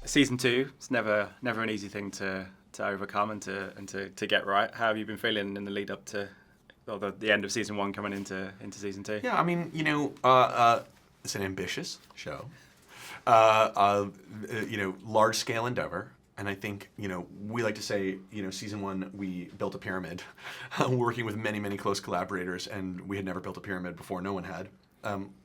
Season 2, it's never an easy thing to overcome and to get right. How have you been feeling in the lead up to the end of season 1 coming into season 2? Yeah, I mean, it's an ambitious show, large scale endeavor. And I think, we like to say, season 1, we built a pyramid, working with many, many close collaborators, and we had never built a pyramid before. No one had.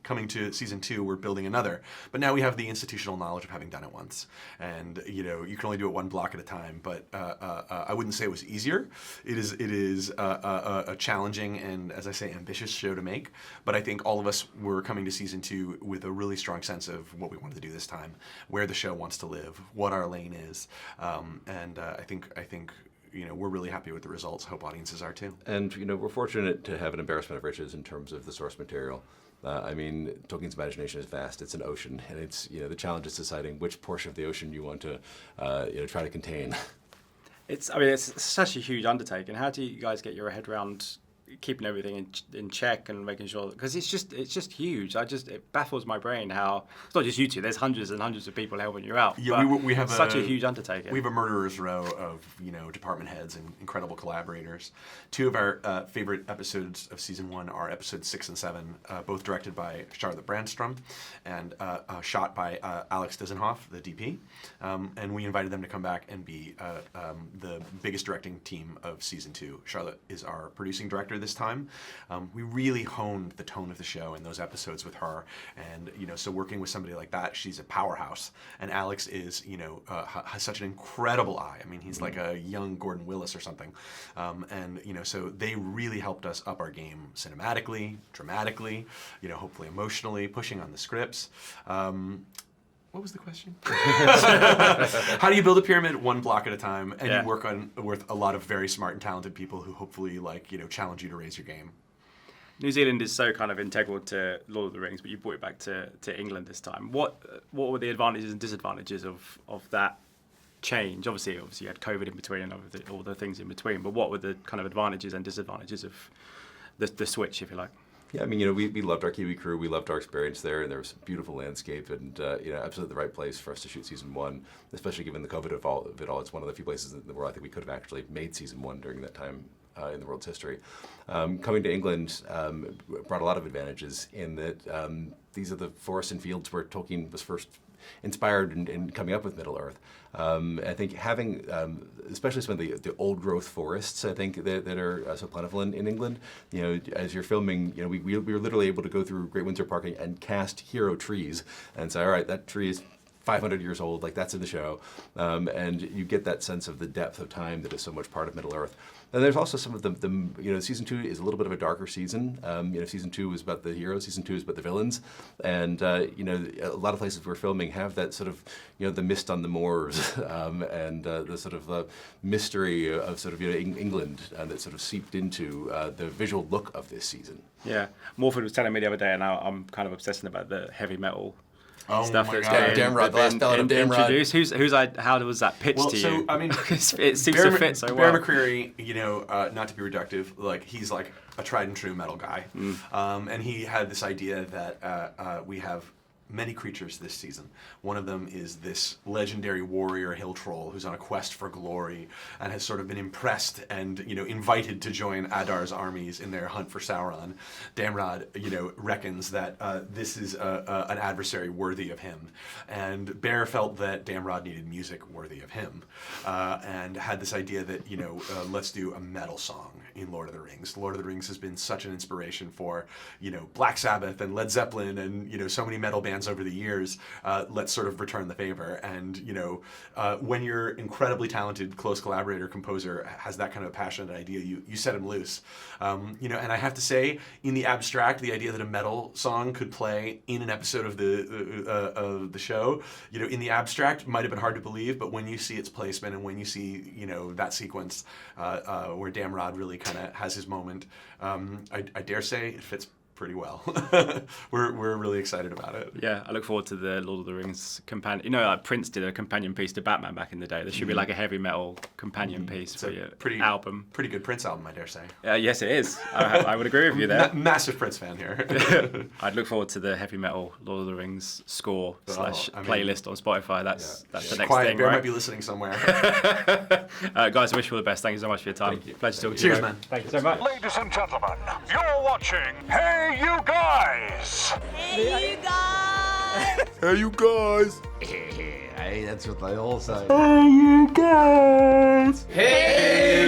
Coming to season 2, we're building another. But now we have the institutional knowledge of having done it once. And, you can only do it one block at a time. But I wouldn't say it was easier. It is a challenging and, as I say, ambitious show to make. But I think all of us were coming to season 2 with a really strong sense of what we wanted to do this time, where the show wants to live, what our lane is. I think we're really happy with the results. Hope audiences are too. And, we're fortunate to have an embarrassment of riches in terms of the source material. Tolkien's imagination is vast. It's an ocean, and it's the challenge is deciding which portion of the ocean you want to try to contain. It's such a huge undertaking. How do you guys get your head around keeping everything in check and making sure, because it's just huge. It baffles my brain how it's not just you two. There's hundreds and hundreds of people helping you out. Yeah, we have such a huge undertaking. We have a murderer's row of department heads and incredible collaborators. 2 of our favorite episodes of season 1 are episodes 6 and 7, both directed by Charlotte Brandstrom and shot by Alex Dizenhoff, the DP. And we invited them to come back and be the biggest directing team of season 2. Charlotte is our producing director this time. We really honed the tone of the show in those episodes with her, and so working with somebody like that, she's a powerhouse. And Alex is has such an incredible eye. I mean, he's like a young Gordon Willis or something. So they really helped us up our game cinematically, dramatically, hopefully emotionally, pushing on the scripts. What was the question? How do you build a pyramid? One block at a time, and you work with a lot of very smart and talented people who hopefully challenge you to raise your game. New Zealand is so kind of integral to Lord of the Rings, but you brought it back to England this time. What were the advantages and disadvantages of that change? Obviously you had COVID in between and all the things in between, but what were the kind of advantages and disadvantages of the switch, if you like? Yeah, we loved our Kiwi crew. We loved our experience there, and there was a beautiful landscape, and absolutely the right place for us to shoot season 1, especially given the COVID of it all. It's one of the few places in the world I think we could have actually made season 1 during that time in the world's history. Coming to England brought a lot of advantages in that these are the forests and fields where Tolkien was first inspired in coming up with Middle-earth. I think having, especially some of the old-growth forests, I think that are so plentiful in England. As you're filming, we were literally able to go through Great Windsor Park and cast hero trees and say, all right, that tree is 500 years old, like that's in the show, and you get that sense of the depth of time that is so much part of Middle-earth. And there's also some of the season 2 is a little bit of a darker season. Season 2 was about the heroes, season 2 is about the villains, and a lot of places we're filming have that sort of the mist on the moors and the sort of mystery of sort of England that sort of seeped into the visual look of this season. Yeah, Morford was telling me the other day, and now I'm kind of obsessing about the heavy metal. Oh stuff my that's God. Damn right, the last ballad of Damn Rod. How was that pitched to you? It seems to fit so Bear well. McCreary, not to be reductive, he's like a tried and true metal guy, and he had this idea that we have many creatures this season. One of them is this legendary warrior hill troll who's on a quest for glory and has sort of been impressed and invited to join Adar's armies in their hunt for Sauron. Damrod reckons that this is an adversary worthy of him, and Bear felt that Damrod needed music worthy of him, and had this idea that let's do a metal song in Lord of the Rings. Lord of the Rings has been such an inspiration for Black Sabbath and Led Zeppelin and so many metal bands over the years. Let's sort of return the favor. And when your incredibly talented close collaborator composer has that kind of a passionate idea, you set him loose. And I have to say, in the abstract, the idea that a metal song could play in an episode of the show, in the abstract might have been hard to believe, but when you see its placement and when you see that sequence where Damrod really kind of has his moment, I dare say it fits pretty well. We're really excited about it. Yeah, I look forward to the Lord of the Rings companion. You know, like Prince did a companion piece to Batman back in the day. There should be like a heavy metal companion piece for your album. Pretty good Prince album, I dare say. Yes, it is. I would agree with you there. Massive Prince fan here. I'd look forward to the heavy metal Lord of the Rings score / playlist on Spotify. That's the next Quiet thing, Bear right? might be listening somewhere. Guys, I wish you all the best. Thank you so much for your time. Pleasure talking to you. Cheers, man. Thank you so much. Ladies and gentlemen, you're watching Hey You Guys! Hey, you guys! Hey, you guys! Hey, that's what they all say. Hey, you guys! Hey!